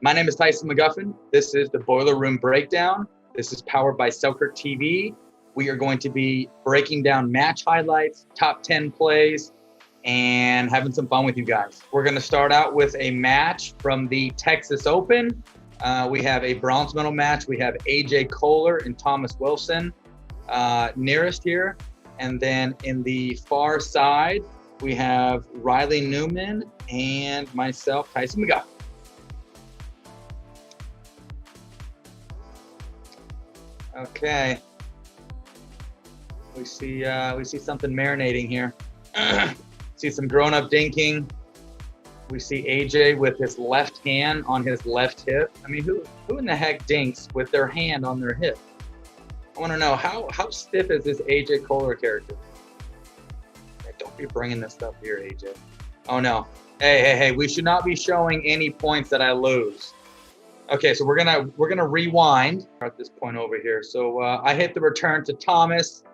My name is Tyson McGuffin. This is the Boiler Room Breakdown. This is powered by Selkirk TV. We are going to be breaking down match highlights, top 10 plays, and having some fun with you guys. We're going to start out with a match from the Texas Open. We have a bronze medal match. We have AJ Koller and Thomas Wilson nearest here. And then in the far side, we have Riley Newman and myself, Tyson McGuffin. Okay. We see something marinating here. See some grown-up dinking. We see AJ with his left hand on his left hip. I mean, who in the heck dinks with their hand on their hip? I want to know how stiff is this AJ Koller character? Hey, don't be bringing this stuff here, AJ. Oh no. Hey! We should not be showing any points that I lose. Okay, so we're gonna rewind at this point over here. So I hit the return to Thomas.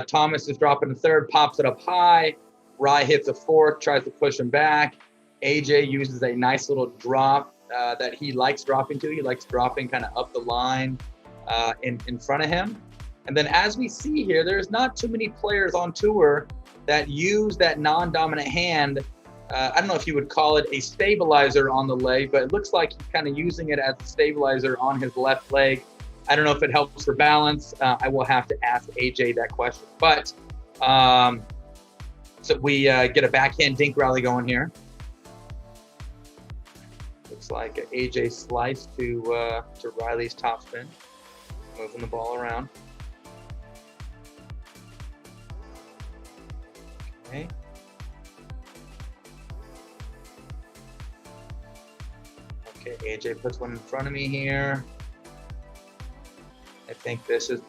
Thomas is dropping the third, pops it up high. Rye hits a fourth, tries to push him back. AJ uses a nice little drop that he likes dropping to. He likes dropping kind of up the line in front of him. And then as we see here, there's not too many players on tour that use that non-dominant hand. I don't know if you would call it a stabilizer on the leg, but it looks like he's kind of using it as a stabilizer on his left leg. I don't know if it helps for balance. I will have to ask AJ that question. But so we get a backhand dink rally going here. Looks like an AJ slice to Riley's topspin, moving the ball around. Okay. Okay, AJ puts one in front of me here. I think this is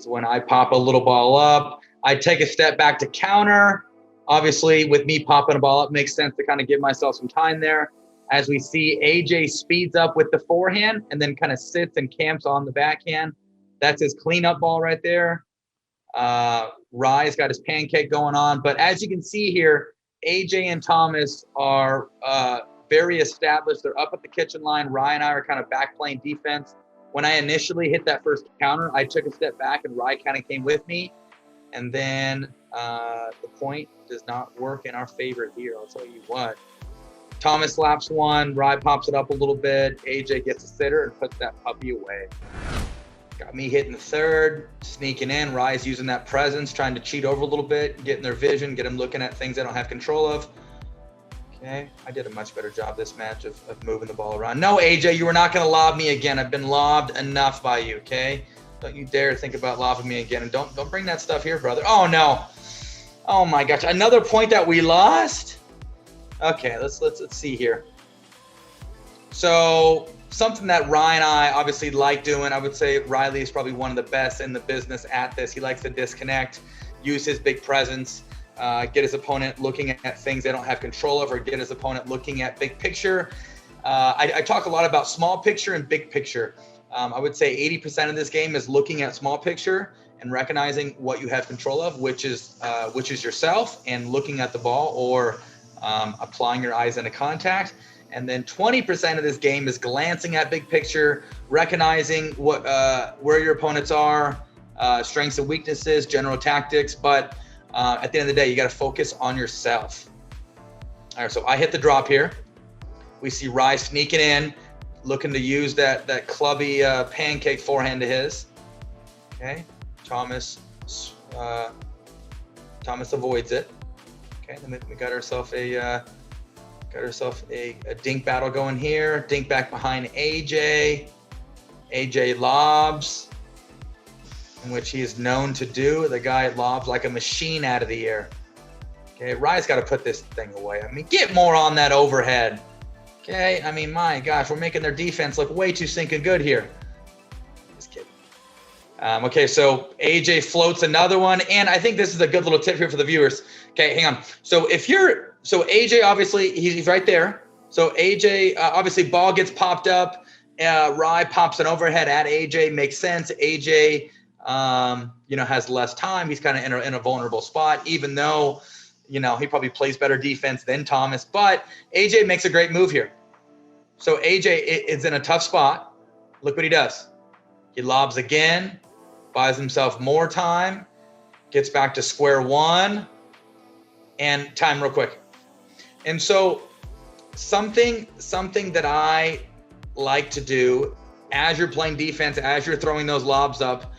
when I pop a little ball up. I take a step back to counter. Obviously, with me popping a ball up, makes sense to kind of give myself some time there. As we see, AJ speeds up with the forehand and then kind of sits and camps on the backhand. That's his cleanup ball right there. Rye's got his pancake going on. But as you can see here, AJ and Thomas are very established. They're up at the kitchen line. Rye and I are kind of back playing defense. When I initially hit that first counter, I took a step back and Rye kind of came with me. And then the point does not work in our favor here. I'll tell you what. Thomas slaps one. Rye pops it up a little bit. AJ gets a sitter and puts that puppy away. Got me hitting the third, sneaking in. Rye's using that presence, trying to cheat over a little bit, getting their vision, get them looking at things they don't have control of. Okay, I did a much better job this match of moving the ball around. No, AJ, you were not going to lob me again. I've been lobbed enough by you, okay? Don't you dare think about lobbing me again. And don't bring that stuff here, brother. Oh, no. Oh, my gosh. Another point that we lost? Okay, let's see here. So something that Ryan and I obviously like doing, I would say Riley is probably one of the best in the business at this. He likes to disconnect, use his big presence. Get his opponent looking at things they don't have control of, or get his opponent looking at big picture. I talk a lot about small picture and big picture. I would say 80% of this game is looking at small picture and recognizing what you have control of, which is yourself, and looking at the ball, or applying your eyes into contact. And then 20% of this game is glancing at big picture, recognizing where your opponents are, strengths and weaknesses, general tactics, but at the end of the day, you got to focus on yourself. All right, so I hit the drop here. We see Rye sneaking in, looking to use that clubby pancake forehand to his. Okay, Thomas avoids it. Okay, then we got ourselves a dink battle going here. Dink back behind AJ. AJ lobs, in which he is known to do. The guy lobs like a machine out of the air. Okay, Rye's got to put this thing away. I mean, get more on that overhead. Okay, I mean, my gosh, we're making their defense look way too stinking good here. Just kidding. Okay, so AJ floats another one, and I think this is a good little tip here for the viewers. Okay, hang on. So AJ, obviously, he's right there. So AJ, obviously, ball gets popped up. Rye pops an overhead at AJ. Makes sense. AJ, has less time. He's kind of in a vulnerable spot, even though, he probably plays better defense than Thomas. But AJ makes a great move here. So AJ is in a tough spot. Look what he does. He lobs again, buys himself more time, gets back to square one, and time real quick. And so something that I like to do as you're playing defense, as you're throwing those lobs up,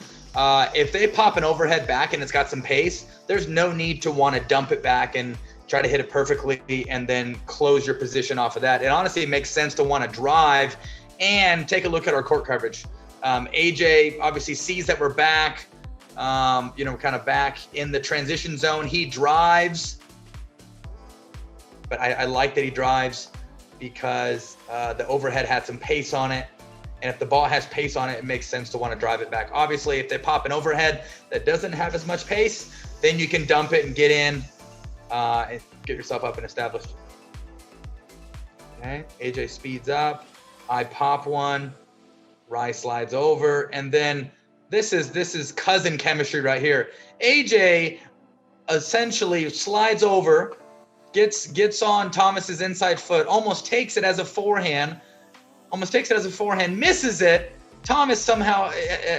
if they pop an overhead back and it's got some pace, there's no need to want to dump it back and try to hit it perfectly and then close your position off of that. It honestly makes sense to want to drive and take a look at our court coverage. AJ obviously sees that we're back, kind of back in the transition zone. He drives, but I like that he drives because the overhead had some pace on it. And if the ball has pace on it, it makes sense to want to drive it back. Obviously, if they pop an overhead that doesn't have as much pace, then you can dump it and get in and get yourself up and established. Okay, AJ speeds up. I pop one. Rye slides over. And then this is cousin chemistry right here. AJ essentially slides over, gets on Thomas's inside foot, almost takes it as a forehand, misses it. Thomas somehow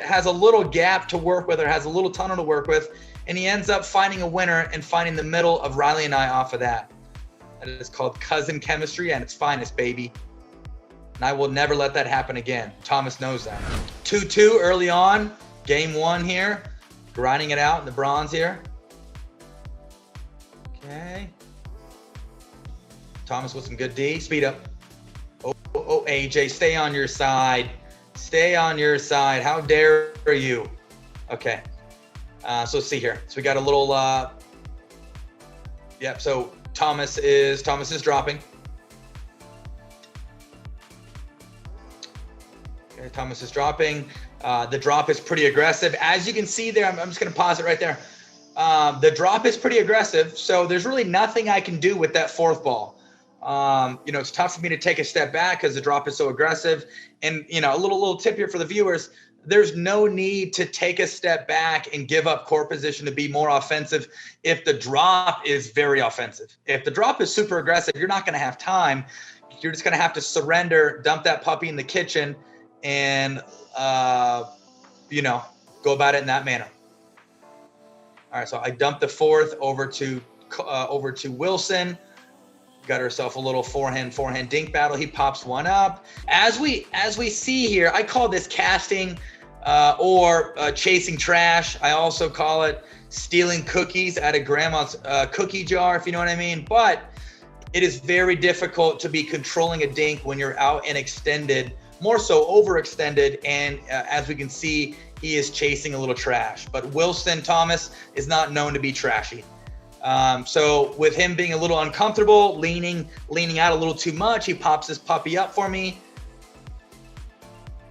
has a little gap to work with, or has a little tunnel to work with, and he ends up finding a winner and finding the middle of Riley and I off of that. That is called cousin chemistry at its finest, baby. And I will never let that happen again. Thomas knows that. 2-2 early on, game one here. Grinding it out in the bronze here. Okay. Thomas with some good D. Speed up. Oh, AJ, stay on your side. Stay on your side. How dare you? Okay. So let's see here. So we got a little, so Thomas is dropping. Okay, Thomas is dropping. The drop is pretty aggressive. As you can see there, I'm just going to pause it right there. The drop is pretty aggressive. So there's really nothing I can do with that fourth ball. It's tough for me to take a step back because the drop is so aggressive. And, a little tip here for the viewers, there's no need to take a step back and give up court position to be more offensive if the drop is very offensive. If the drop is super aggressive, you're not going to have time. You're just going to have to surrender, dump that puppy in the kitchen, and, go about it in that manner. All right, so I dumped the fourth over to Wilson. Got herself a little forehand dink battle. He pops one up. As we see here, I call this casting or chasing trash. I also call it stealing cookies out of grandma's cookie jar, if you know what I mean. But it is very difficult to be controlling a dink when you're out and extended, more so overextended. And as we can see, he is chasing a little trash. But Wilson Thomas is not known to be trashy. So with him being a little uncomfortable, leaning out a little too much, he pops this puppy up for me.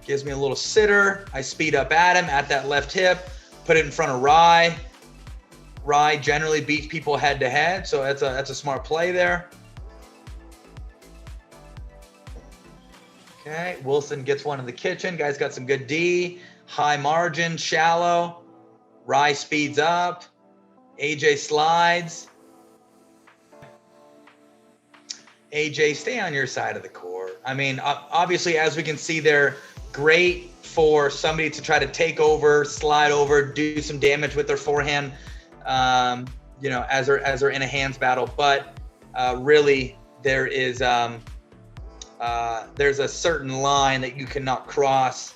Gives me a little sitter. I speed up at him at that left hip, put it in front of Rye. Rye generally beats people head to head, so that's a smart play there. Okay, Wilson gets one in the kitchen. Guy's got some good D, high margin, shallow. Rye speeds up. AJ slides. AJ, stay on your side of the court. I mean, obviously, as we can see, they're great for somebody to try to take over, slide over, do some damage with their forehand, as they're in a hands battle. But really, there's a certain line that you cannot cross.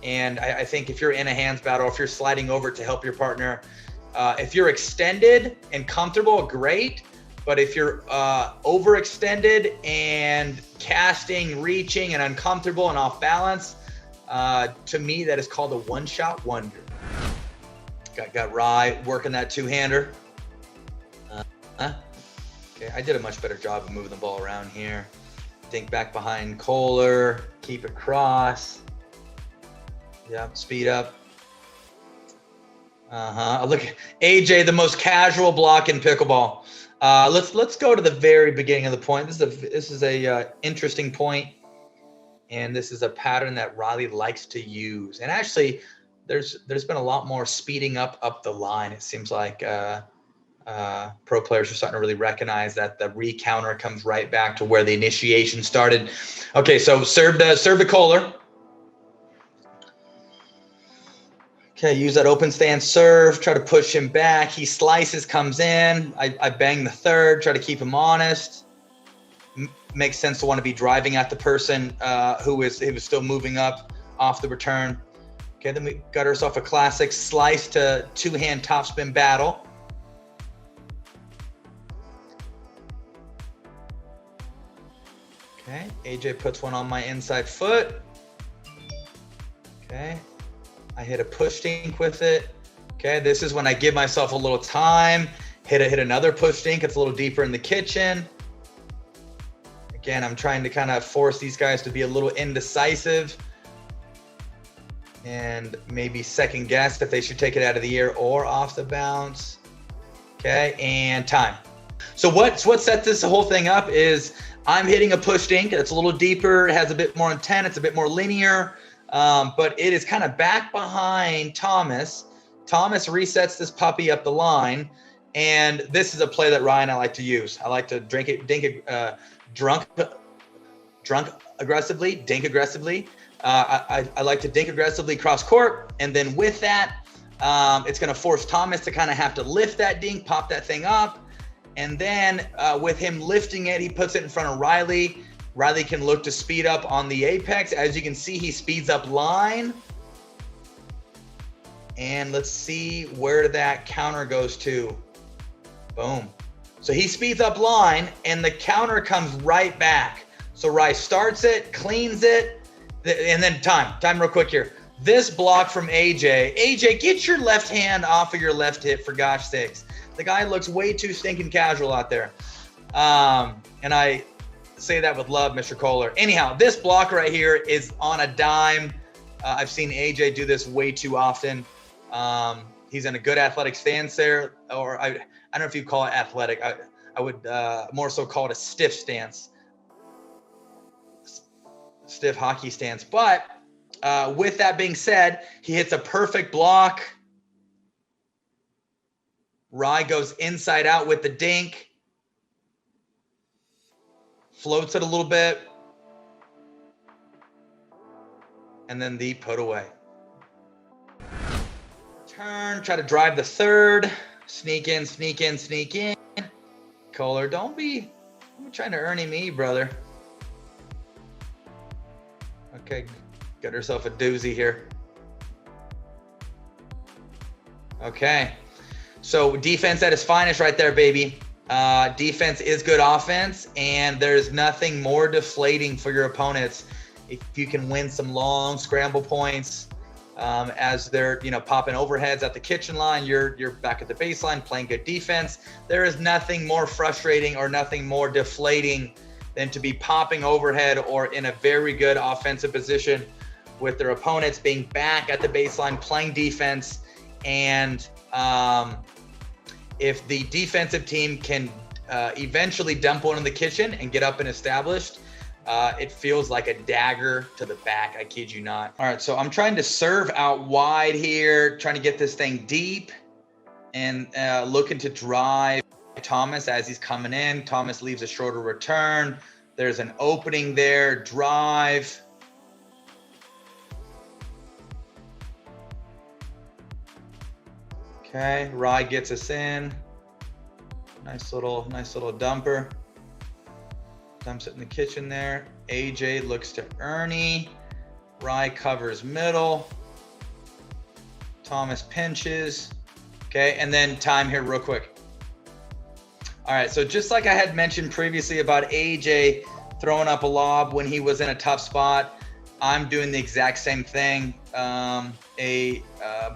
And I think if you're in a hands battle, if you're sliding over to help your partner, if you're extended and comfortable, great. But if you're overextended and casting, reaching, and uncomfortable and off balance, to me, that is called a one-shot wonder. Got Rye working that two-hander. Okay, I did a much better job of moving the ball around here. Dink back behind Koller, keep it cross. Yep, speed up. Look at AJ, the most casual block in pickleball. Let's go to the very beginning of the point. This is a interesting point, and this is a pattern that Riley likes to use. And actually, there's been a lot more speeding up the line. It seems like Pro players are starting to really recognize that the re-counter comes right back to where the initiation started. Okay, so serve to Koller. Okay, use that open stance serve, try to push him back. He slices, comes in. I bang the third, try to keep him honest. Makes sense to want to be driving at the person who was still moving up off the return. Okay, then we got ourselves a classic slice to two-hand topspin battle. Okay, AJ puts one on my inside foot. Okay, I hit a push dink with it. Okay, this is when I give myself a little time. Hit another push dink. It's a little deeper in the kitchen. Again, I'm trying to kind of force these guys to be a little indecisive and maybe second guess if they should take it out of the air or off the bounce. Okay, and time. So what sets this whole thing up is I'm hitting a push dink. It's a little deeper. It has a bit more intent. It's a bit more linear, but it is kind of back behind Thomas. Thomas resets this puppy up the line, and this is a play that Ryan I like to use. I like to dink drunk aggressively, dink aggressively. I like to dink aggressively cross court, and then with that, it's going to force Thomas to kind of have to lift that dink, pop that thing up. And then with him lifting it, he puts it in front of Riley. Riley can look to speed up on the apex. As you can see, he speeds up line. And let's see where that counter goes to. Boom. So he speeds up line, and the counter comes right back. So Riley starts it, cleans it, and then time real quick here. This block from AJ. AJ, get your left hand off of your left hip, for gosh sakes. The guy looks way too stinking casual out there. And I say that with love, Mr. Koller. Anyhow, this block right here is on a dime. I've seen AJ do this way too often. He's in a good athletic stance there, or I don't know if you call it athletic. I would more so call it a stiff stance. Stiff hockey stance. But with that being said, he hits a perfect block. Rye goes inside out with the dink. Floats it a little bit. And then the put away. Turn, try to drive the third. Sneak in, sneak in, sneak in. Koller, don't be trying to Ernie me, brother. Okay, got herself a doozy here. Okay. So defense at its finest right there, baby. Defense is good offense, and there's nothing more deflating for your opponents if you can win some long scramble points as they're popping overheads at the kitchen line. You're back at the baseline playing good defense. There is nothing more frustrating or nothing more deflating than to be popping overhead or in a very good offensive position with their opponents being back at the baseline playing defense. And if the defensive team can eventually dump one in the kitchen and get up and established, it feels like a dagger to the back. I kid you not. All right, so I'm trying to serve out wide here, trying to get this thing deep and looking to drive Thomas as he's coming in. Thomas leaves a shorter return. There's an opening there, drive. Okay, Rye gets us in. Nice little dumper. Dumps it in the kitchen there. AJ looks to Ernie. Rye covers middle. Thomas pinches. Okay, and then time here real quick. All right, so just like I had mentioned previously about AJ throwing up a lob when he was in a tough spot, I'm doing the exact same thing. A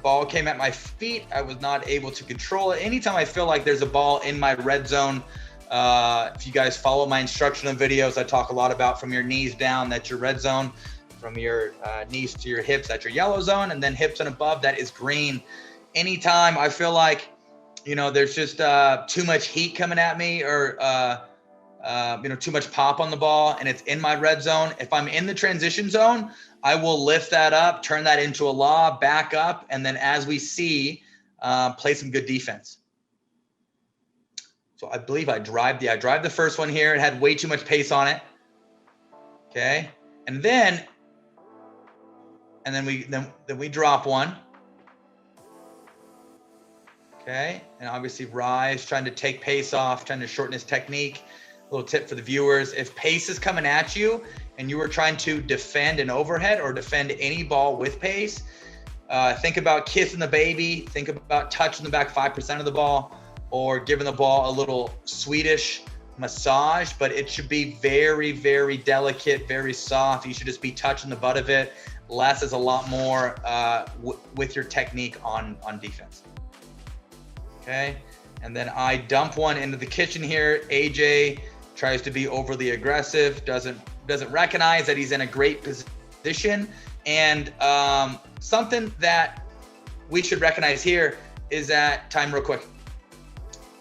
ball came at my feet. I was not able to control it. Anytime I feel like there's a ball in my red zone, if you guys follow my instructional videos, I talk a lot about from your knees down, that's your red zone. From your knees to your hips, that's your yellow zone. And then hips and above, that is green. Anytime I feel like, there's just too much heat coming at me or, too much pop on the ball and it's in my red zone. If I'm in the transition zone, I will lift that up, turn that into a lob, back up, and then as we see, play some good defense. So I believe I drive the first one here. It had way too much pace on it. Okay. And then we drop one. Okay. And obviously Rise trying to take pace off, trying to shorten his technique. A little tip for the viewers. If pace is coming at you and you were trying to defend an overhead or defend any ball with pace, think about kissing the baby. Think about touching the back 5% of the ball or giving the ball a little Swedish massage, but it should be very, very delicate, very soft. You should just be touching the butt of it. Less is a lot more with your technique on defense. Okay. And then I dump one into the kitchen here. AJ tries to be overly aggressive, doesn't recognize that he's in a great position. And something that we should recognize here is that, time real quick,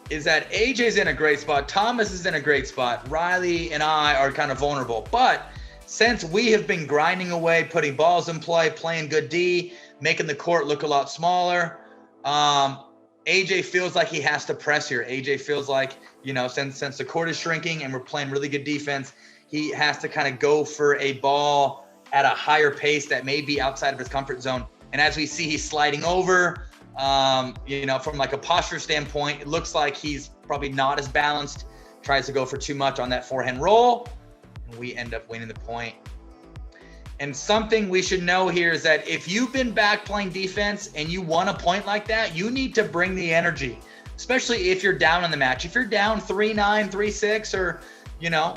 is that AJ's in a great spot. Thomas is in a great spot. Riley and I are kind of vulnerable. But since we have been grinding away, putting balls in play, playing good D, making the court look a lot smaller, AJ feels like he has to press here. AJ feels like, since the court is shrinking and we're playing really good defense, he has to kind of go for a ball at a higher pace that may be outside of his comfort zone. And as we see, he's sliding over. From like a posture standpoint, it looks like he's probably not as balanced, tries to go for too much on that forehand roll, and we end up winning the point. And something we should know here is that if you've been back playing defense and you want a point like that, you need to bring the energy, especially if you're down in the match. If you're down 3-9, 3-6, or,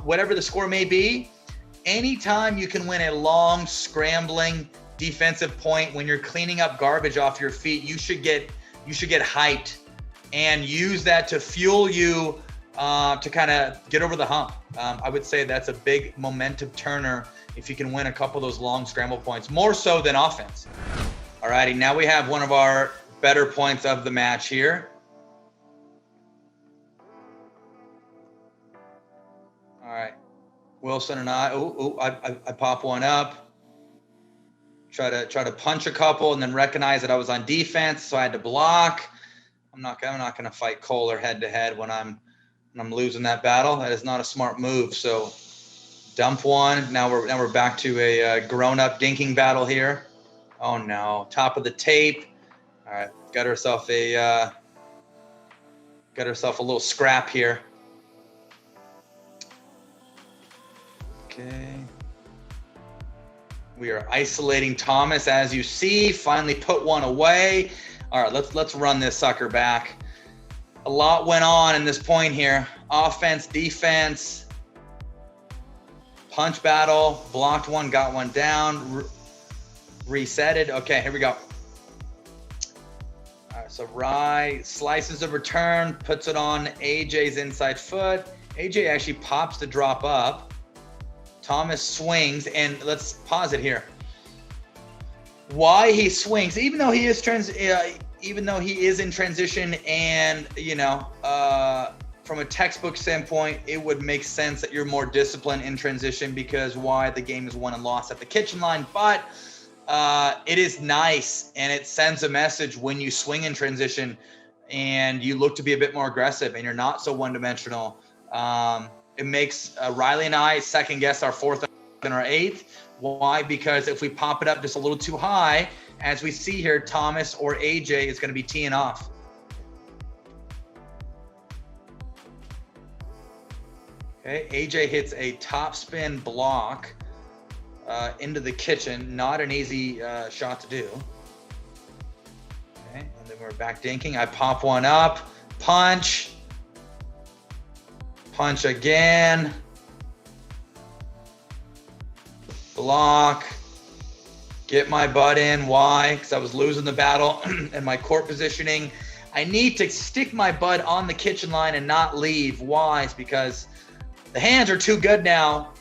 whatever the score may be, anytime you can win a long, scrambling defensive point when you're cleaning up garbage off your feet, you should get hyped and use that to fuel you to kind of get over the hump. I would say that's a big momentum turner if you can win a couple of those long scramble points, more so than offense. All righty, now we have one of our better points of the match here. All right, Wilson and I pop one up. Try to punch a couple and then recognize that I was on defense, so I had to block. I'm not going to fight Koller head to head when I'm losing that battle. That is not a smart move. So dump one. Now we're back to a grown-up dinking battle here. Oh no, top of the tape. All right, got herself a little scrap here. Okay. We are isolating Thomas, as you see. Finally put one away. All right, let's run this sucker back. A lot went on in this point here. Offense, defense, punch battle, blocked one, got one down, resetted. Okay, here we go. All right, so Rye slices a return, puts it on AJ's inside foot. AJ actually pops the drop up. Thomas swings, and let's pause it here. Why he swings, even though he is in transition, and from a textbook standpoint, it would make sense that you're more disciplined in transition because the game is won and lost at the kitchen line. But it is nice, and it sends a message when you swing in transition and you look to be a bit more aggressive and you're not so one-dimensional. It makes Riley and I second guess our fourth and our eighth. Why? Because if we pop it up just a little too high, as we see here, Thomas or AJ is going to be teeing off. Okay, AJ hits a top spin block into the kitchen. Not an easy shot to do. Okay, and then we're back dinking. I pop one up, punch again, block, get my butt in. Why? Because I was losing the battle and my court positioning. I need to stick my butt on the kitchen line and not leave. Why? It's because the hands are too good now.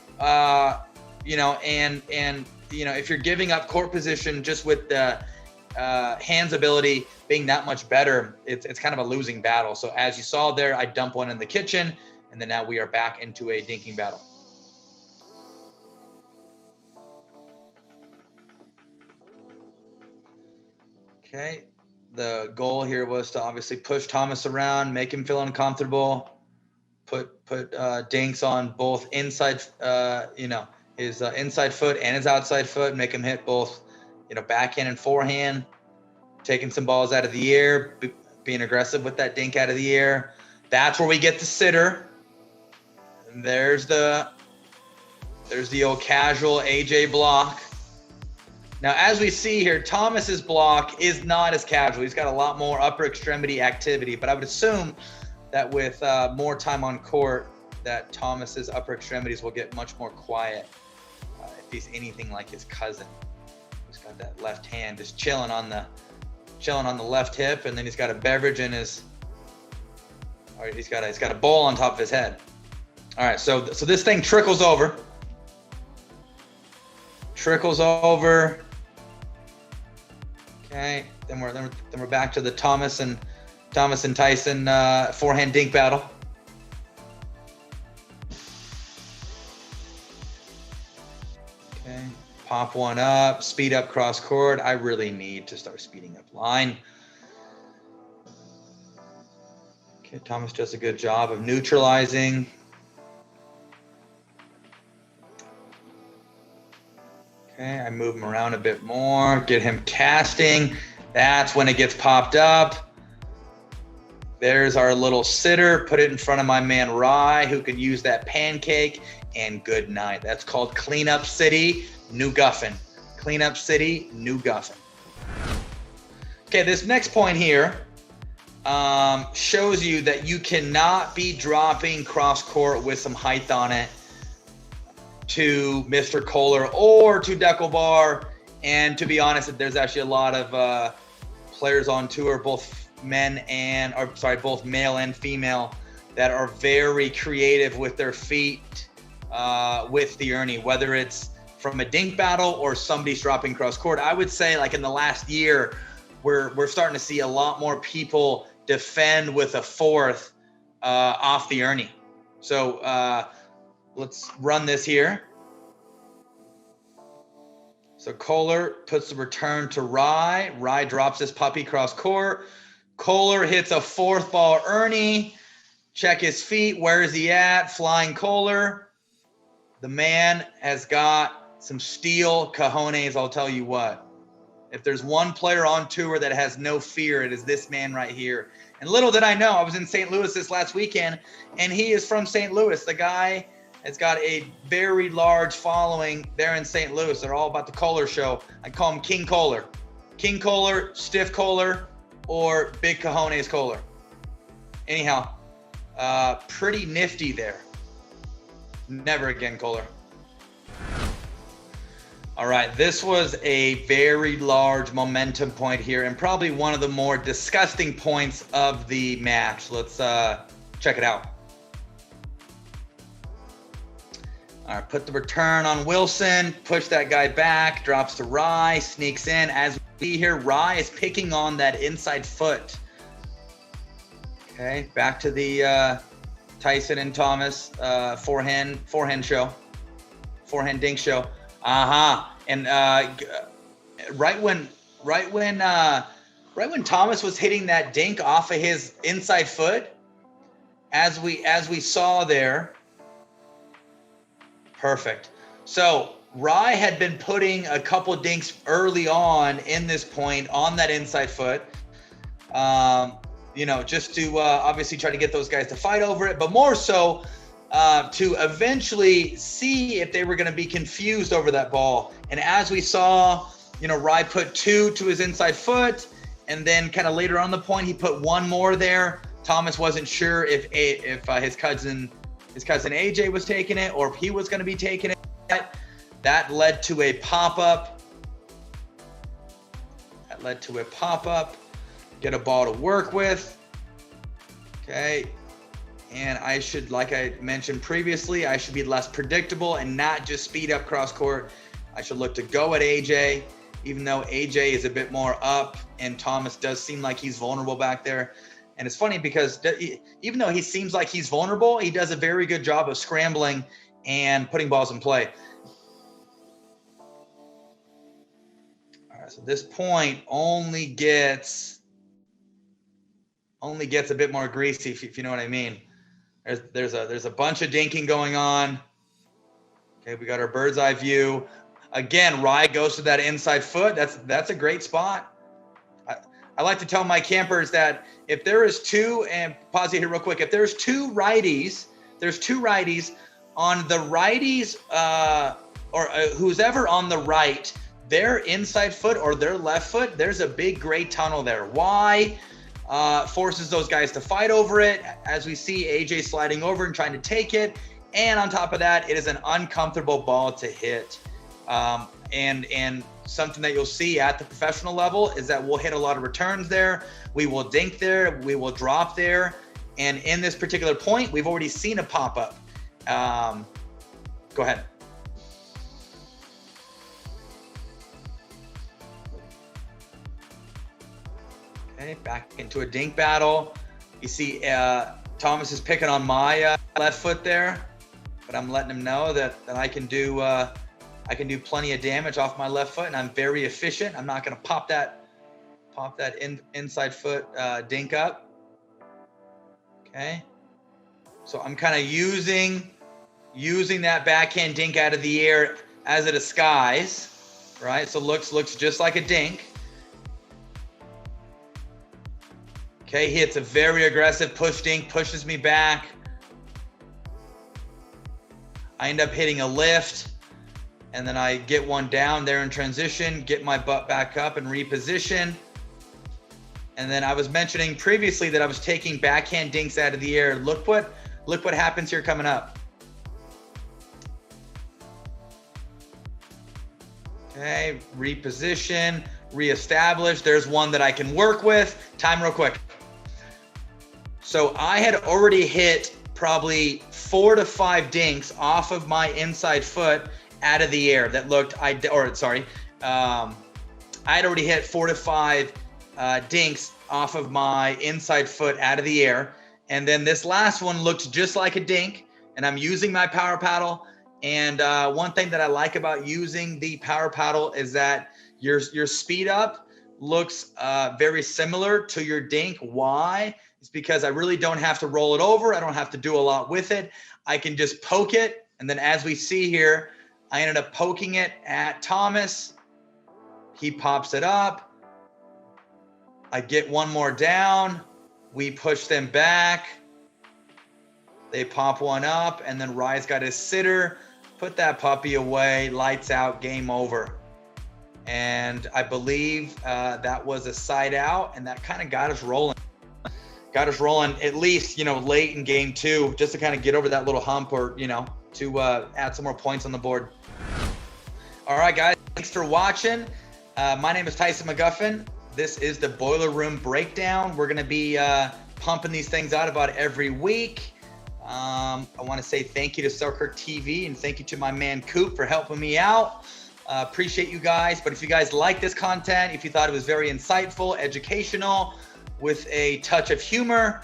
If you're giving up court position just with the hands ability being that much better, it's kind of a losing battle. So as you saw there, I dump one in the kitchen, and then now we are back into a dinking battle. Okay, the goal here was to obviously push Thomas around, make him feel uncomfortable. put dinks on both inside, his inside foot and his outside foot, make him hit both, backhand and forehand, taking some balls out of the air, being aggressive with that dink out of the air. That's where we get the sitter. And there's the old casual AJ block. Now, as we see here, Thomas's block is not as casual. He's got a lot more upper extremity activity, but I would assume that with more time on court, that Thomas's upper extremities will get much more quiet if he's anything like his cousin, who's got that left hand just chilling on the left hip, and then he's got a beverage in his, or he's got a bowl on top of his head. All right, so this thing trickles over. Okay, then we're back to the Thomas and Tyson forehand dink battle. Okay, pop one up, speed up cross court. I really need to start speeding up line. Okay, Thomas does a good job of neutralizing. Okay, I move him around a bit more, get him casting. That's when it gets popped up. There's our little sitter. Put it in front of my man Rye, who could use that pancake, and good night. That's called Cleanup City, McGuffin. Cleanup City, McGuffin. Okay, this next point here shows you that you cannot be dropping cross court with some height on it to Mr. Koller or to Pickleball. And to be honest, there's actually a lot of players on tour, both male and female, that are very creative with their feet with the Ernie, whether it's from a dink battle or somebody's dropping cross court. I would say, like, in the last year, we're starting to see a lot more people defend with a fourth off the Ernie. So let's run this here. So Koller puts the return to Rye. Rye drops his puppy cross court. Koller hits a fourth ball Ernie. Check his feet. Where is he at? Flying Koller. The man has got some steel cojones, I'll tell you what. If there's one player on tour that has no fear, it is this man right here. And little did I know, I was in St. Louis this last weekend, and he is from St. Louis. The guy has got a very large following there in St. Louis. They're all about the Koller show. I call him King Koller. King Koller, Stiff Koller, or Big Cojones Koller. Anyhow, pretty nifty there. Never again, Koller. All right, this was a very large momentum point here, and probably one of the more disgusting points of the match. Let's check it out. All right, put the return on Wilson, push that guy back, drops to Rye, sneaks in. As we see here, Rye is picking on that inside foot. Okay, back to the Tyson and Thomas forehand show, forehand dink show. And right when Thomas was hitting that dink off of his inside foot, as we saw there. Perfect. So Rye had been putting a couple dinks early on in this point on that inside foot, just to obviously try to get those guys to fight over it, but more so to eventually see if they were going to be confused over that ball. And as we saw, Rye put 2 to his inside foot, and then kind of later on the point, he put 1 more there. Thomas wasn't sure if his cousin AJ was taking it or if he was going to be taking it. That led to a pop-up. Get a ball to work with. Okay. And I should, like I mentioned previously, I should be less predictable and not just speed up cross court. I should look to go at AJ, even though AJ is a bit more up and Thomas does seem like he's vulnerable back there. And it's funny because even though he seems like he's vulnerable, he does a very good job of scrambling and putting balls in play. All right, so this point only gets a bit more greasy, if you know what I mean. There's a bunch of dinking going on. Okay, we got our bird's eye view. Again, Rye goes to that inside foot. That's a great spot. I like to tell my campers that if there is two, and pause it here real quick, if there's two righties on the righties, who's ever on the right, their inside foot or their left foot, there's a big gray tunnel there. Why? Forces those guys to fight over it. As we see AJ sliding over and trying to take it. And on top of that, it is an uncomfortable ball to hit. And something that you'll see at the professional level is that we'll hit a lot of returns there. We will dink there. We will drop there. And in this particular point, we've already seen a pop-up. Go ahead. Okay, back into a dink battle. You see Thomas is picking on my left foot there, but I'm letting him know that I can do plenty of damage off my left foot, and I'm very efficient. I'm not going to pop that inside foot dink up. Okay, so I'm kind of using that backhand dink out of the air as a disguise, right? So looks just like a dink. Okay, he hits a very aggressive push dink, pushes me back. I end up hitting a lift, and then I get one down there in transition, get my butt back up and reposition. And then I was mentioning previously that I was taking backhand dinks out of the air. Look what happens here coming up. Okay, reposition, reestablish. There's one that I can work with. Time real quick. So I had already hit probably 4 to 5 dinks off of my inside foot out of the air that looked, I had already hit 4 to 5 dinks off of my inside foot out of the air. And then this last one looked just like a dink, and I'm using my power paddle. And one thing that I like about using the power paddle is that your speed up looks very similar to your dink. Why? It's because I really don't have to roll it over. I don't have to do a lot with it. I can just poke it. And then as we see here, I ended up poking it at Thomas. He pops it up. I get one more down. We push them back. They pop one up, and then Rye's got his sitter. Put that puppy away, lights out, game over. And I believe that was a side out, and that kind of got us rolling. Got us rolling at least, late in game 2, just to kind of get over that little hump, or, to add some more points on the board. All right, guys, thanks for watching. My name is Tyson McGuffin. This is the Boiler Room Breakdown. We're going to be pumping these things out about every week. I want to say thank you to Selkirk TV, and thank you to my man Coop for helping me out. Appreciate you guys. But if you guys like this content, if you thought it was very insightful, educational, with a touch of humor,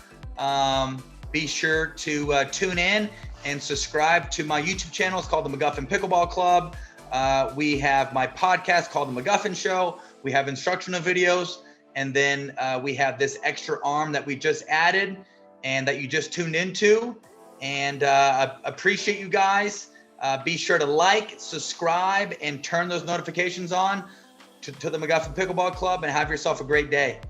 be sure to tune in and subscribe to my YouTube channel. It's called the McGuffin Pickleball Club. We have my podcast called The McGuffin Show. We have instructional videos, and then we have this extra arm that we just added and that you just tuned into. And appreciate you guys. Be sure to like, subscribe, and turn those notifications on to the McGuffin Pickleball Club, and have yourself a great day.